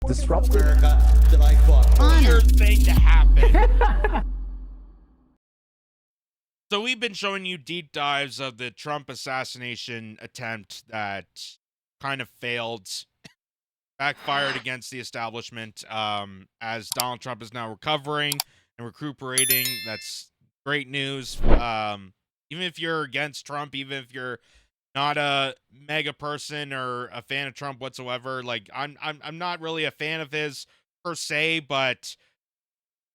disruptive. America that I fought for. Weird thing to happen. So we've been showing you deep dives of the Trump assassination attempt that kind of failed, backfired against the establishment. As Donald Trump is now recovering and recuperating, that's great news. Even if you're against Trump, even if you're not a mega person or a fan of Trump whatsoever, like I'm not really a fan of his per se, but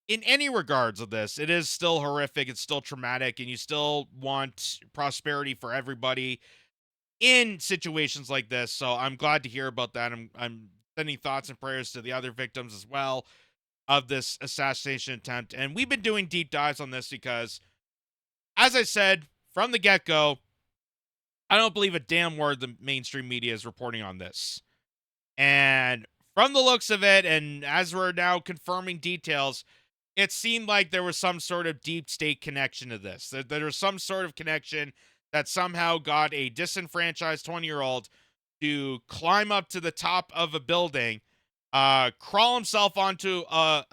in any regards of this, it is still horrific, it's still traumatic, and you still want prosperity for everybody in situations like this. So I'm glad to hear about that. I'm sending thoughts and prayers to the other victims as well of this assassination attempt. And we've been doing deep dives on this because, as I said from the get-go, I don't believe a damn word the mainstream media is reporting on this. And from the looks of it, and as we're now confirming details, it seemed like there was some sort of deep state connection to this. That there was some sort of connection that somehow got a disenfranchised 20-year-old to climb up to the top of a building, crawl himself onto a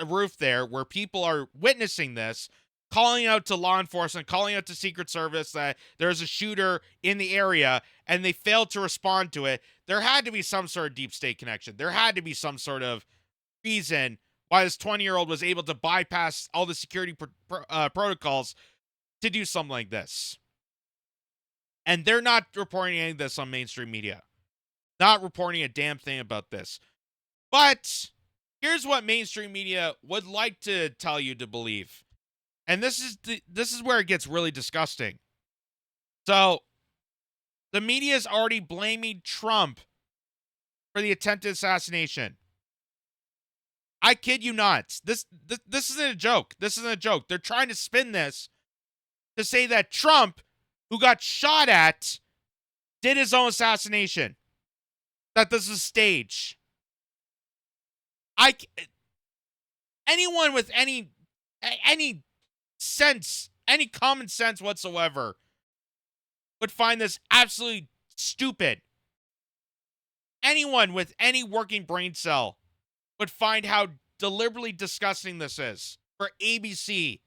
roof there where people are witnessing this, calling out to law enforcement, calling out to Secret Service that there's a shooter in the area, and they failed to respond to it. There had to be some sort of deep state connection. There had to be some sort of reason why this 20-year-old was able to bypass all the security protocols to do something like this. And they're not reporting any of this on mainstream media. Not reporting a damn thing about this. But here's what mainstream media would like to tell you to believe. And this is where it gets really disgusting. So, the media is already blaming Trump for the attempted assassination. I kid you not. This isn't a joke. This isn't a joke. They're trying to spin this to say that Trump, who got shot at, did his own assassination. That this is stage. Anyone with any sense, any common sense whatsoever, would find this absolutely stupid. Anyone with any working brain cell would find how deliberately disgusting this is for ABC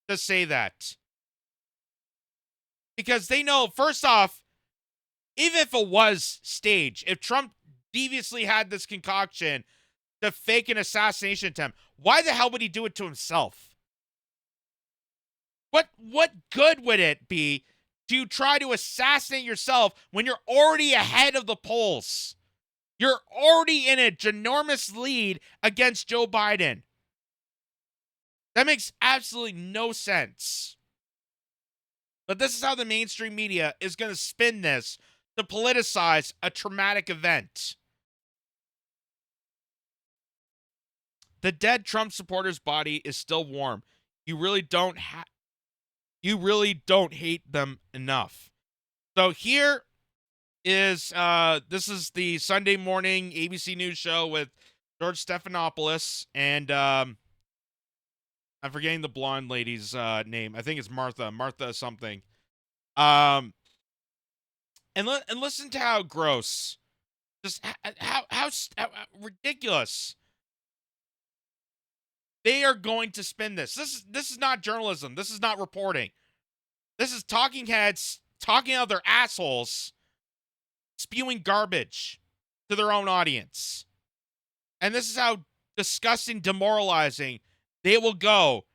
to say that. Because they know, first off, even if it was staged, if Trump deviously had this concoction to fake an assassination attempt, why the hell would he do it to himself? What good would it be to try to assassinate yourself when you're already ahead of the polls? You're already in a ginormous lead against Joe Biden. That makes absolutely no sense. But this is how the mainstream media is going to spin this to politicize a traumatic event. The dead Trump supporter's body is still warm. You really don't hate them enough. So here is this is the Sunday morning ABC News show with George Stephanopoulos, and I'm forgetting the blonde lady's name. I think it's Martha something. And listen to how gross, just how ridiculous they are going to spin this. This is not journalism. This is not reporting. This is talking heads talking out their assholes, spewing garbage to their own audience. And this is how disgusting, demoralizing they will go,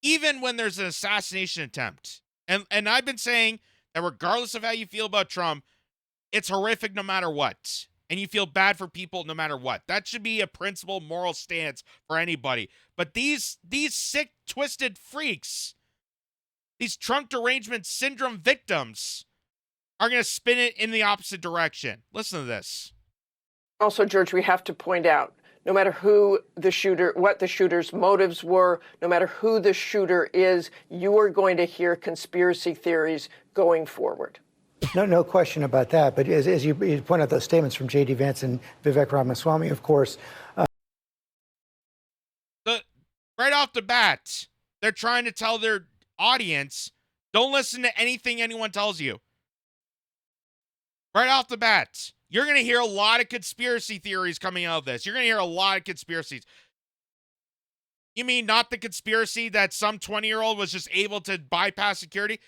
even when there's an assassination attempt. And I've been saying that regardless of how you feel about Trump, it's horrific no matter what. And you feel bad for people no matter what. That should be a principle, moral stance for anybody. But these sick, twisted freaks, these Trump derangement syndrome victims, are going to spin it in the opposite direction. Listen to this. Also, George, we have to point out, no matter who the shooter, what the shooter's motives were, no matter who the shooter is, you are going to hear conspiracy theories going forward. No question about that. But as you point out, those statements from J.D. Vance and Vivek Ramaswamy, of course. Right off the bat, they're trying to tell their audience, don't listen to anything anyone tells you. Right off the bat, You're going to hear a lot of conspiracy theories coming out of this. You're going to hear a lot of conspiracies. You mean not the conspiracy that some 20-year-old was just able to bypass security?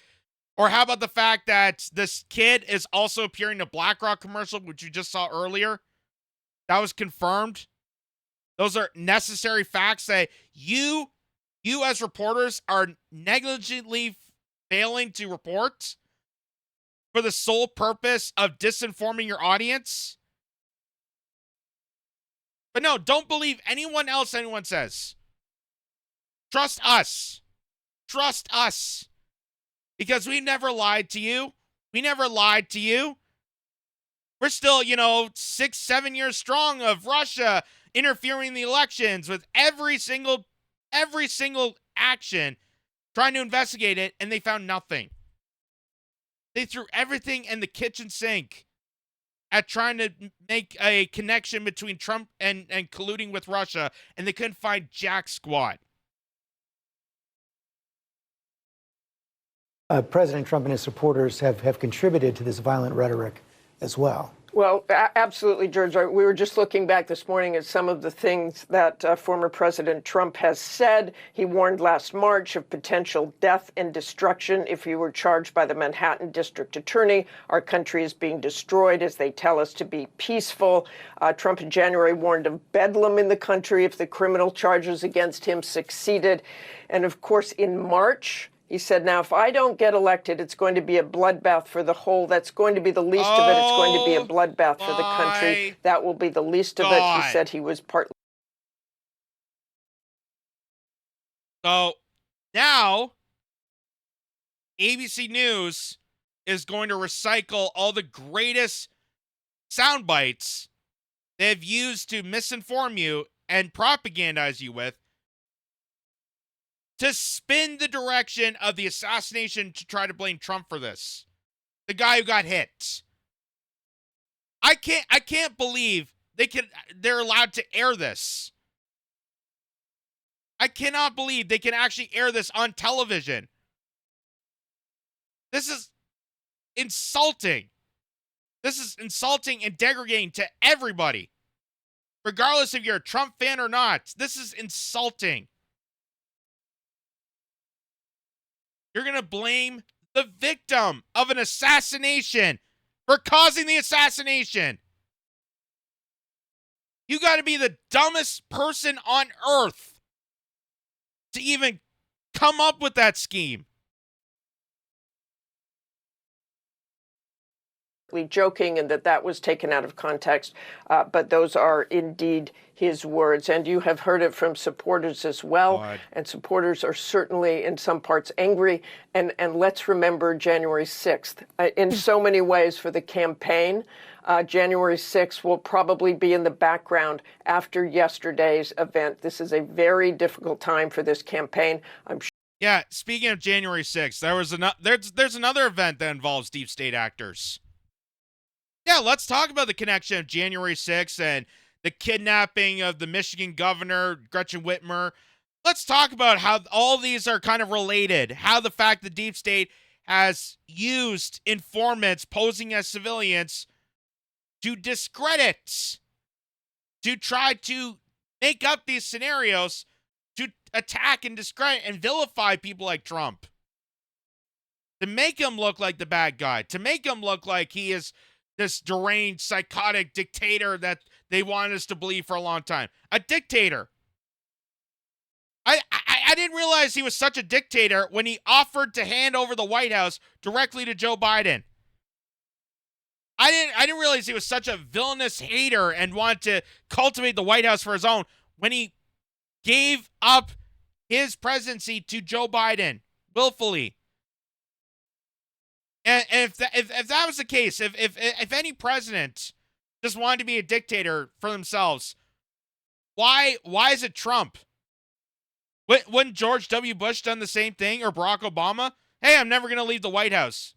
Or how about the fact that this kid is also appearing in a BlackRock commercial, which you just saw earlier? That was confirmed. Those are necessary facts that you as reporters are negligently failing to report for the sole purpose of disinforming your audience. But no, don't believe anyone else anyone says. Trust us. Trust us. Because we never lied to you. We never lied to you. We're still, 6-7 years strong of Russia interfering in the elections with every single action, trying to investigate it, and they found nothing. They threw everything in the kitchen sink at trying to make a connection between Trump and colluding with Russia, and they couldn't find jack squat. President Trump and his supporters have contributed to this violent rhetoric as well. Well, absolutely, George. We were just looking back this morning at some of the things that former President Trump has said. He warned last March of potential death and destruction if he were charged by the Manhattan District Attorney. Our country is being destroyed as they tell us to be peaceful. Trump in January warned of bedlam in the country if the criminal charges against him succeeded. And of course, in March, he said, now, if I don't get elected, it's going to be a bloodbath for the whole. That's going to be the least of it. It's going to be a bloodbath for the country. That will be the least of it. He said he was partly. So now ABC News is going to recycle all the greatest sound bites they've used to misinform you and propagandize you with, to spin the direction of the assassination to try to blame Trump for this. The guy who got hit. I can't believe they're allowed to air this. I cannot believe they can actually air this on television. This is insulting. This is insulting and degrading to everybody. Regardless if you're a Trump fan or not. This is insulting. You're going to blame the victim of an assassination for causing the assassination. You got to be the dumbest person on earth to even come up with that scheme. Joking and that was taken out of context, but those are indeed his words. And you have heard it from supporters as well. God. And supporters are certainly in some parts angry. And let's remember January 6th. In so many ways for the campaign, January 6th will probably be in the background after yesterday's event. This is a very difficult time for this campaign. I'm sure. Yeah, speaking of January 6th, there's another event that involves deep state actors. Yeah, let's talk about the connection of January 6th and the kidnapping of the Michigan governor, Gretchen Whitmer. Let's talk about how all these are kind of related. How the fact the deep state has used informants posing as civilians to discredit, to try to make up these scenarios, to attack and discredit and vilify people like Trump. To make him look like the bad guy. To make him look like he is this deranged, psychotic dictator that they wanted us to believe for a long time. A dictator. I didn't realize he was such a dictator when he offered to hand over the White House directly to Joe Biden. I didn't realize he was such a villainous hater and wanted to cultivate the White House for his own when he gave up his presidency to Joe Biden willfully. And if that was the case, if any president just wanted to be a dictator for themselves, why is it Trump? Wouldn't George W. Bush done the same thing, or Barack Obama? Hey, I'm never gonna leave the White House.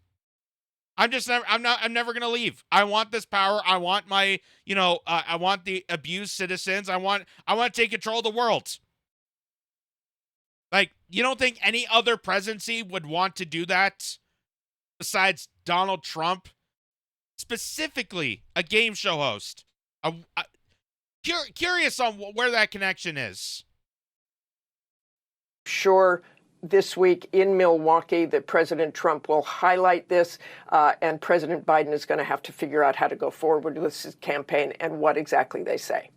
I'm never gonna leave. I want this power. I want my, I want the abused citizens. I want to take control of the world. Like, you don't think any other presidency would want to do that? Besides Donald Trump, specifically a game show host. Curious on where that connection is. Sure, this week in Milwaukee that President Trump will highlight this, and President Biden is going to have to figure out how to go forward with his campaign and what exactly they say.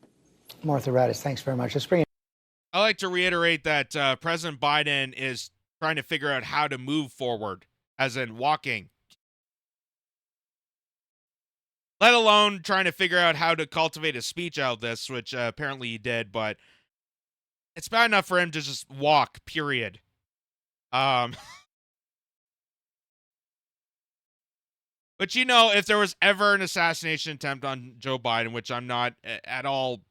Martha Raddatz, thanks very much. Let's bring I like to reiterate that President Biden is trying to figure out how to move forward, as in walking, let alone trying to figure out how to cultivate a speech out of this, which apparently he did, but it's bad enough for him to just walk, period. But you know, if there was ever an assassination attempt on Joe Biden, which I'm not at all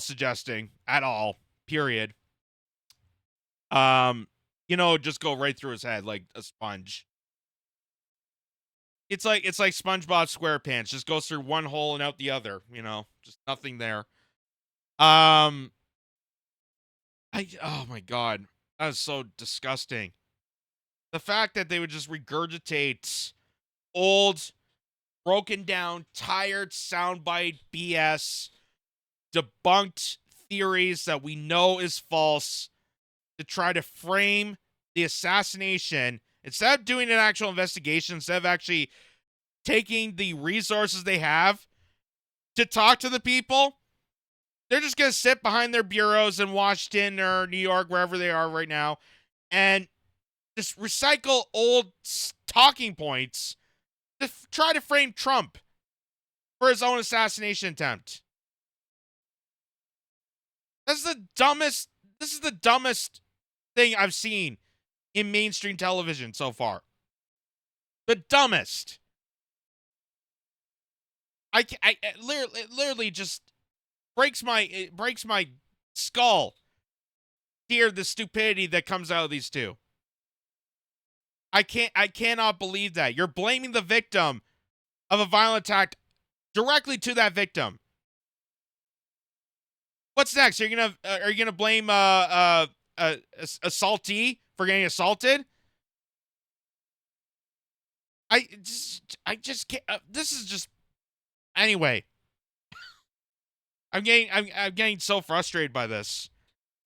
suggesting at all, period. You know, just go right through his head like a sponge. It's like SpongeBob SquarePants, just goes through one hole and out the other, you know, just nothing there. Oh my God, that is so disgusting. The fact that they would just regurgitate old, broken down, tired soundbite BS, debunked theories that we know is false to try to frame the assassination, instead of doing an actual investigation, instead of actually taking the resources they have to talk to the people, they're just going to sit behind their bureaus in Washington or New York, wherever they are right now, and just recycle old talking points to try to frame Trump for his own assassination attempt. This is the dumbest thing I've seen in mainstream television so far. The dumbest. It literally just breaks my skull to hear the stupidity that comes out of these two. I cannot believe that. You're blaming the victim of a violent attack directly to that victim. What's next? Are you gonna blame assaultee for getting assaulted? I just can't. This is just anyway. I'm getting so frustrated by this,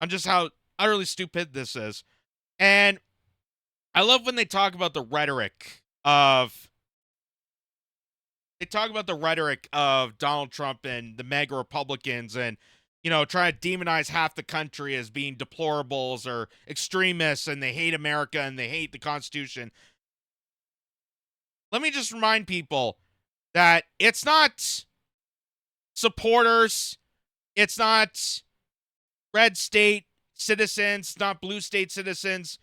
on just how utterly stupid this is, and I love when they talk about the rhetoric of. They talk about the rhetoric of Donald Trump and the MAGA Republicans, and you know, try to demonize half the country as being deplorables or extremists, and they hate America and they hate the Constitution. Let me just remind people that it's not supporters, it's not red state citizens, it's not blue state citizens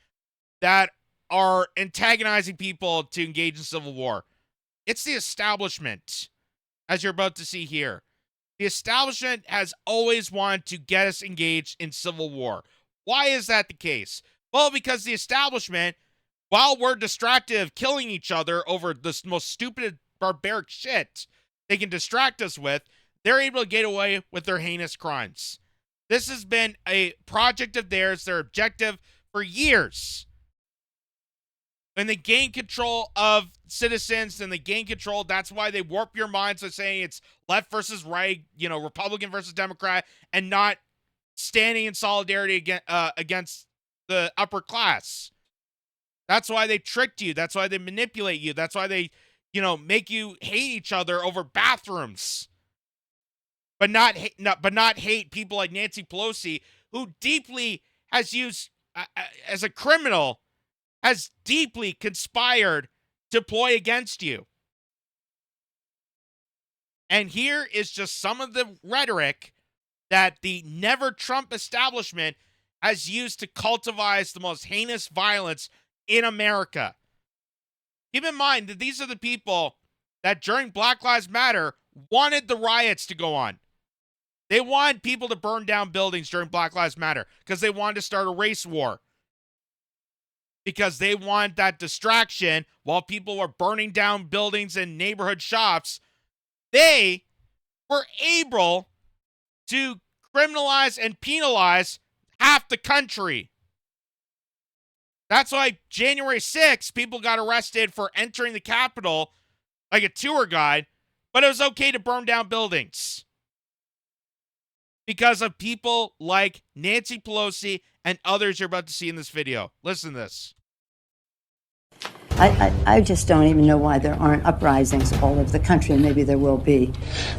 that are antagonizing people to engage in civil war. It's the establishment, as you're about to see here. The establishment has always wanted to get us engaged in civil war. Why is that the case? Well, because the establishment, while we're distracted of killing each other over this most stupid, barbaric shit they can distract us with, they're able to get away with their heinous crimes. This has been a project of theirs, their objective for years. When they gain control of citizens and they gain control, that's why they warp your minds by saying it's left versus right, you know, Republican versus Democrat, and not standing in solidarity against the upper class. That's why they tricked you. That's why they manipulate you. That's why they, you know, make you hate each other over bathrooms. But not hate people like Nancy Pelosi, who deeply has used, as a criminal, has deeply conspired to ploy against you. And here is just some of the rhetoric that the Never Trump establishment has used to cultivate the most heinous violence in America. Keep in mind that these are the people that during Black Lives Matter wanted the riots to go on. They wanted people to burn down buildings during Black Lives Matter because they wanted to start a race war. Because they want that distraction while people were burning down buildings and neighborhood shops. They were able to criminalize and penalize half the country. That's why January 6th, people got arrested for entering the Capitol like a tour guide, but it was okay to burn down buildings because of people like Nancy Pelosi and others you're about to see in this video. Listen to this. I just don't even know why there aren't uprisings all over the country, and maybe there will be.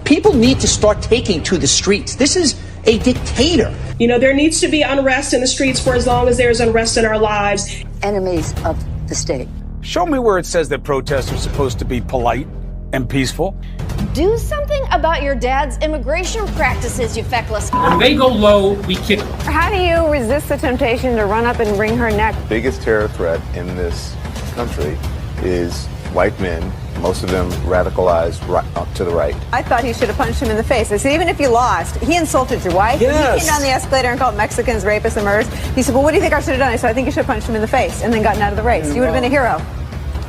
People need to start taking to the streets. This is a dictator. You know, there needs to be unrest in the streets for as long as there's unrest in our lives. Enemies of the state. Show me where it says that protests are supposed to be polite and peaceful. Do something about your dad's immigration practices, you feckless. When they go low, we kick. How do you resist the temptation to run up and wring her neck? Biggest terror threat in this country is white men, most of them radicalized right up to the right. I thought he should have punched him in the face. I said, even if you lost, he insulted your wife. Yes. He came down the escalator and called Mexicans rapists and murderers. He said, well, what do you think I should have done? I said, I think you should have punched him in the face and then gotten out of the race. You would have been a hero.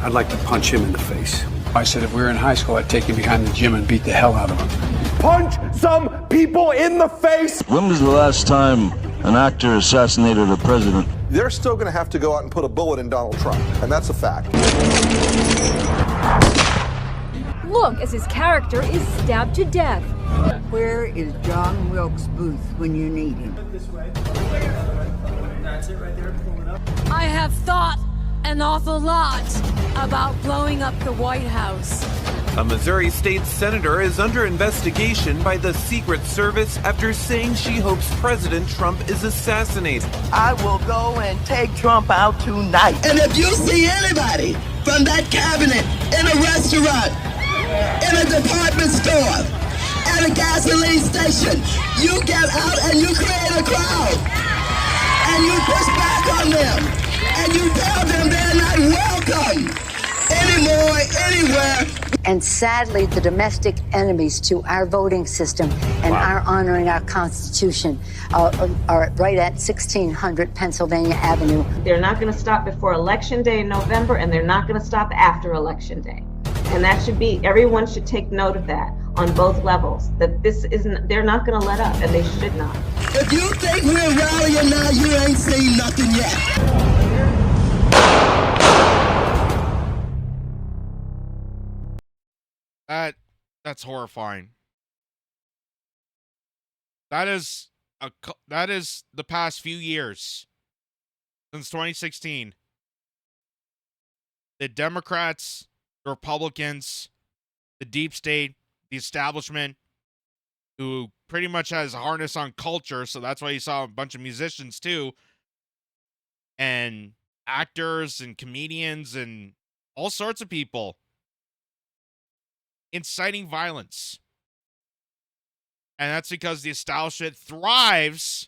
I'd like to punch him in the face. I said if we were in high school, I'd take him behind the gym and beat the hell out of him. Punch some people in the face. When was the last time an actor assassinated a president? They're still going to have to go out and put a bullet in Donald Trump, and that's a fact. Look as his character is stabbed to death. Where is John Wilkes Booth when you need him? I have thought an awful lot about blowing up the White House. A Missouri state senator is under investigation by the Secret Service after saying she hopes President Trump is assassinated. I will go and take Trump out tonight. And if you see anybody from that cabinet in a restaurant, in a department store, at a gasoline station, you get out and you create a crowd. And you push back on them. And you tell them they're not welcome anymore, anywhere. And sadly, the domestic enemies to our voting system and our honoring our Constitution are right at 1600 Pennsylvania Avenue. They're not going to stop before Election Day in November, and they're not going to stop after Election Day. And that should be, everyone should take note of that on both levels, that this isn't, they're not going to let up, and they should not. If you think we're rallying now, you ain't seen nothing yet. That's horrifying. That is the past few years since 2016. The Democrats, the Republicans, the deep state, the establishment, who pretty much has a harness on culture, so that's why you saw a bunch of musicians too, and actors and comedians and all sorts of people inciting violence. And that's because the establishment thrives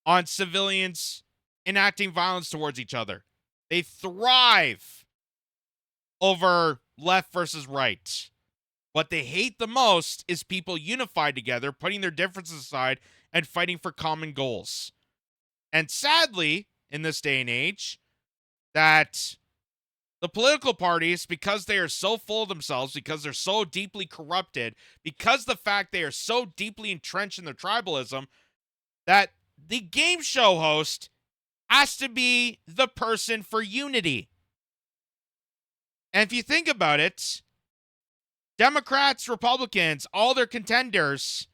on civilians enacting violence towards each other. They thrive over left versus right. What they hate the most is people unified together, putting their differences aside and fighting for common goals. And sadly, in this day and age, that the political parties, because they are so full of themselves, because they're so deeply corrupted, because the fact they are so deeply entrenched in their tribalism, that the game show host has to be the person for unity. And if you think about it, Democrats, Republicans, all their contenders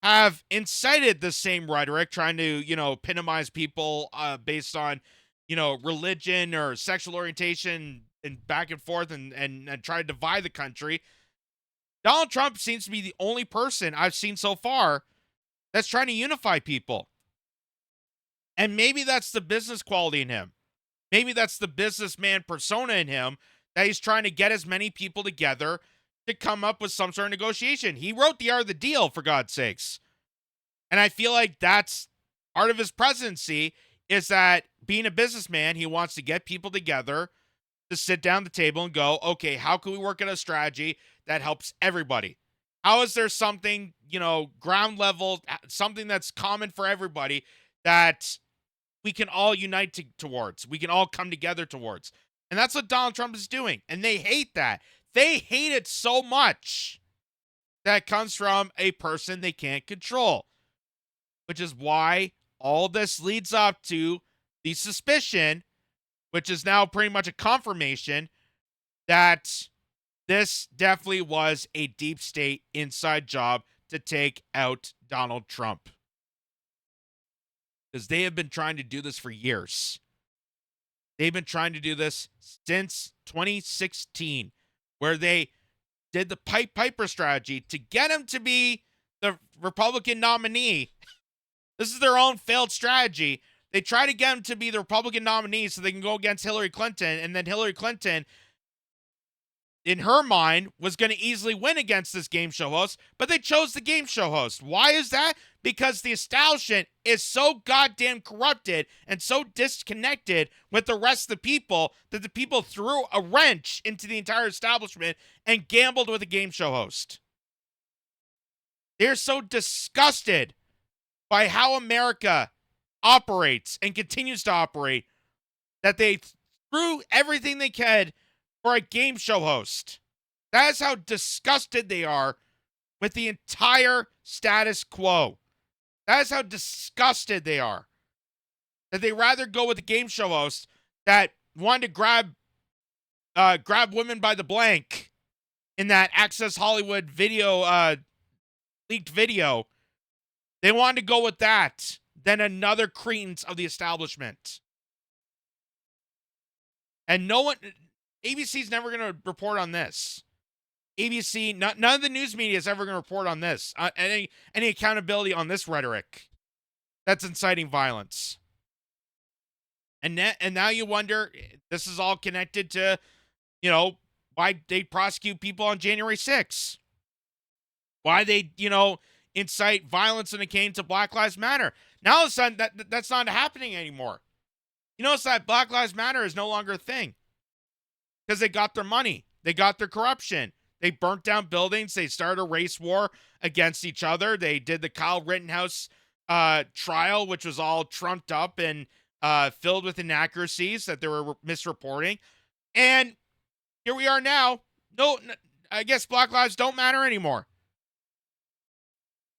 have incited the same rhetoric, trying to, epitomize people based on, religion or sexual orientation and back and forth and try to divide the country. Donald Trump seems to be the only person I've seen so far that's trying to unify people. And maybe that's the business quality in him. Maybe that's the businessman persona in him, that he's trying to get as many people together to come up with some sort of negotiation. He wrote the art of the deal, for God's sakes. And I feel like that's part of his presidency, is that being a businessman, he wants to get people together to sit down at the table and go, okay, how can we work out a strategy that helps everybody? How is there something, ground level, something that's common for everybody that we can all unite towards, we can all come together towards? And that's what Donald Trump is doing. And they hate that. They hate it so much that comes from a person they can't control, which is why all this leads up to the suspicion, which is now pretty much a confirmation, that this definitely was a deep state inside job to take out Donald Trump. Because they have been trying to do this for years. They've been trying to do this since 2016, where they did the Piper strategy to get him to be the Republican nominee. This is their own failed strategy. They try to get him to be the Republican nominee so they can go against Hillary Clinton, and then Hillary Clinton, in her mind, was going to easily win against this game show host, but they chose the game show host. Why is that? Because the establishment is so goddamn corrupted and so disconnected with the rest of the people that the people threw a wrench into the entire establishment and gambled with a game show host. They're so disgusted by how America operates and continues to operate that they threw everything they could for a game show host. That is how disgusted they are with the entire status quo. That is how disgusted they are. That they rather go with a game show host that wanted to grab women by the blank in that Access Hollywood video, leaked video. They wanted to go with that than another credence of the establishment. And no one, ABC's never going to report on this. ABC, none of the news media is ever going to report on this. Any accountability on this rhetoric that's inciting violence. And now you wonder, this is all connected to, why they prosecute people on January 6th. Why they, incite violence when it came to Black Lives Matter. Now all of a sudden, that's not happening anymore. You notice that Black Lives Matter is no longer a thing. Because they got their money. They got their corruption. They burnt down buildings. They started a race war against each other. They did the Kyle Rittenhouse trial, which was all trumped up and filled with inaccuracies that they were misreporting. And here we are now. No, I guess Black Lives don't matter anymore.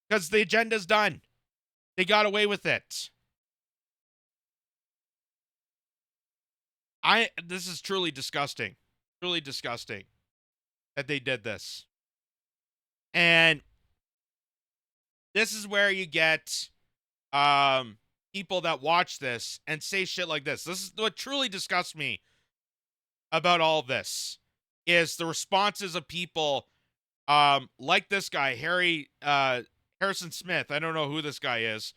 Because the agenda's done. They got away with it. This is truly disgusting. Truly disgusting that they did this. And this is where you get people that watch this and say shit like this. This is what truly disgusts me about all of this, is the responses of people like this guy, Harrison Smith. I don't know who this guy is.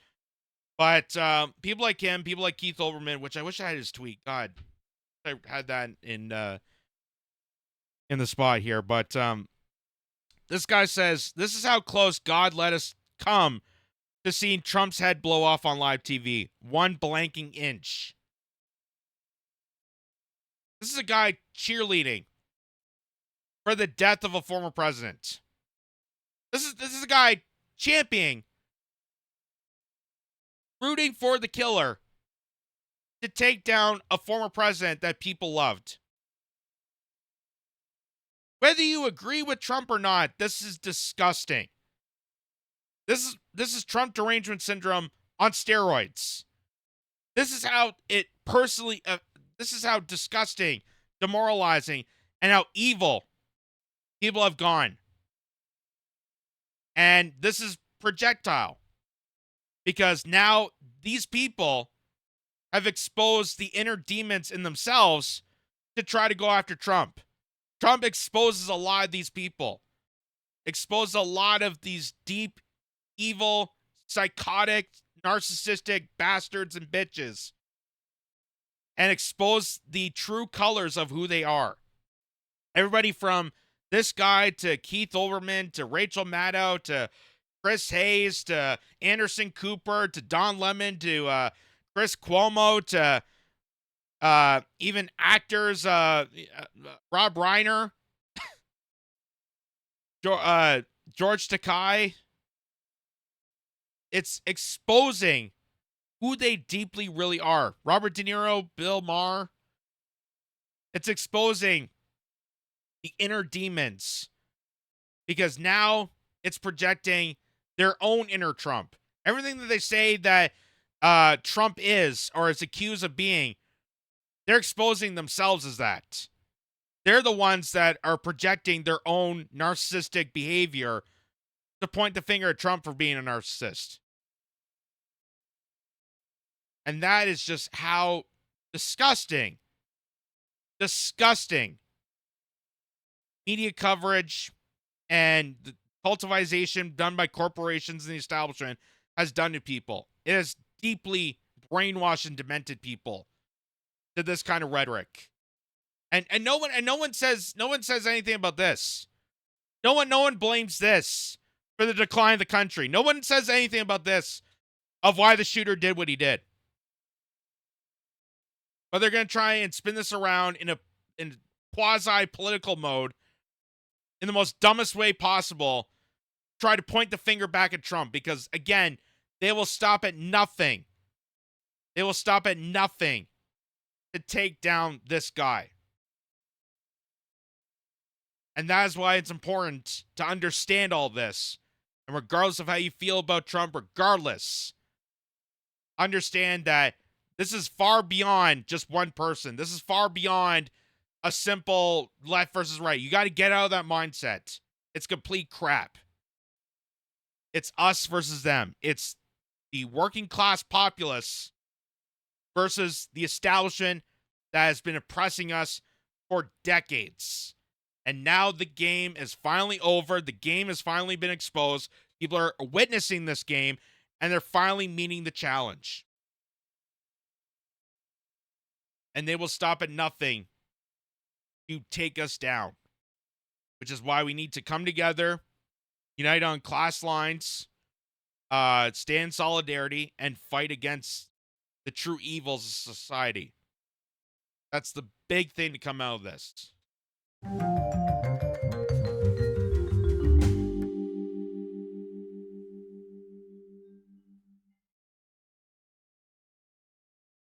But people like him, people like Keith Olbermann, which I wish I had his tweet. God, I had that in the spot here. But this guy says, this is how close God let us come to seeing Trump's head blow off on live TV. 1 blanking inch. This is a guy cheerleading for the death of a former president. This is a guy championing, rooting for the killer to take down a former president that people loved. Whether you agree with Trump or not, this is disgusting. This is Trump derangement syndrome on steroids. This is how it personally, this is how disgusting, demoralizing, and how evil people have gone. And this is projectile. Because now these people have exposed the inner demons in themselves to try to go after Trump. Trump exposes a lot of these people. Exposes a lot of these deep, evil, psychotic, narcissistic bastards and bitches. And expose the true colors of who they are. Everybody from this guy to Keith Olbermann to Rachel Maddow to Chris Hayes to Anderson Cooper to Don Lemon to Chris Cuomo to even actors Rob Reiner, George Takei. It's exposing who they deeply really are. Robert De Niro, Bill Maher. It's exposing the inner demons, because now it's projecting their own inner Trump. Everything that they say that Trump is or is accused of being, they're exposing themselves as that. They're the ones that are projecting their own narcissistic behavior to point the finger at Trump for being a narcissist. And that is just how disgusting media coverage and the cultivization done by corporations and the establishment has done to people. It has deeply brainwashed and demented people to this kind of rhetoric. And no one says anything about this. No one blames this for the decline of the country. No one says anything about this of why the shooter did what he did. But they're going to try and spin this around in quasi-political mode in the most dumbest way possible, try to point the finger back at Trump because, again, they will stop at nothing. They will stop at nothing to take down this guy. And that is why it's important to understand all this. And regardless of how you feel about Trump, regardless, understand that this is far beyond just one person. This is far beyond a simple left versus right. You got to get out of that mindset. It's complete crap. It's us versus them. It's the working class populace versus the establishment that has been oppressing us for decades. And now the game is finally over. The game has finally been exposed. People are witnessing this game, and they're finally meeting the challenge. And they will stop at nothing to take us down, which is why we need to come together, unite on class lines, stay in solidarity, and fight against the true evils of society. That's the big thing to come out of this.